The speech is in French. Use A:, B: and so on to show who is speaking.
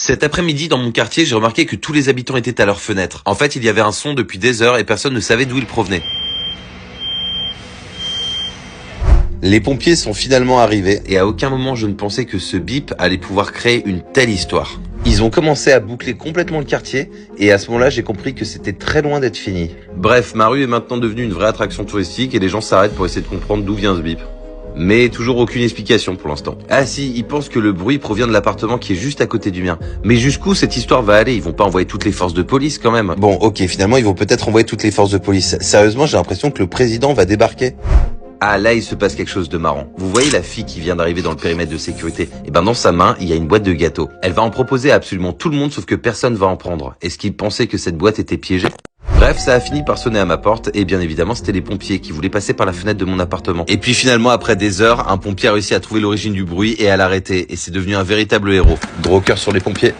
A: Cet après-midi, dans mon quartier, j'ai remarqué que tous les habitants étaient à leurs fenêtres. En fait, il y avait un son depuis des heures et personne ne savait d'où il provenait. Les pompiers sont finalement arrivés et à aucun moment je ne pensais que ce bip allait pouvoir créer une telle histoire. Ils ont commencé à boucler complètement le quartier et à ce moment-là j'ai compris que c'était très loin d'être fini. Bref, ma rue est maintenant devenue une vraie attraction touristique et les gens s'arrêtent pour essayer de comprendre d'où vient ce bip. Mais toujours aucune explication pour l'instant. Ah si, ils pensent que le bruit provient de l'appartement qui est juste à côté du mien. Mais jusqu'où cette histoire va aller? Ils vont pas envoyer toutes les forces de police quand même. Bon, ok, finalement ils vont peut-être envoyer toutes les forces de police. Sérieusement, j'ai l'impression que le président va débarquer. Ah là, il se passe quelque chose de marrant. Vous voyez la fille qui vient d'arriver dans le périmètre de sécurité? Et ben dans sa main, il y a une boîte de gâteaux. Elle va en proposer à absolument tout le monde sauf que personne va en prendre. Est-ce qu'ils pensaient que cette boîte était piégée? Bref, ça a fini par sonner à ma porte et bien évidemment c'était les pompiers qui voulaient passer par la fenêtre de mon appartement. Et puis finalement après des heures, un pompier a réussi à trouver l'origine du bruit et à l'arrêter et c'est devenu un véritable héros. Gros cœur sur les pompiers.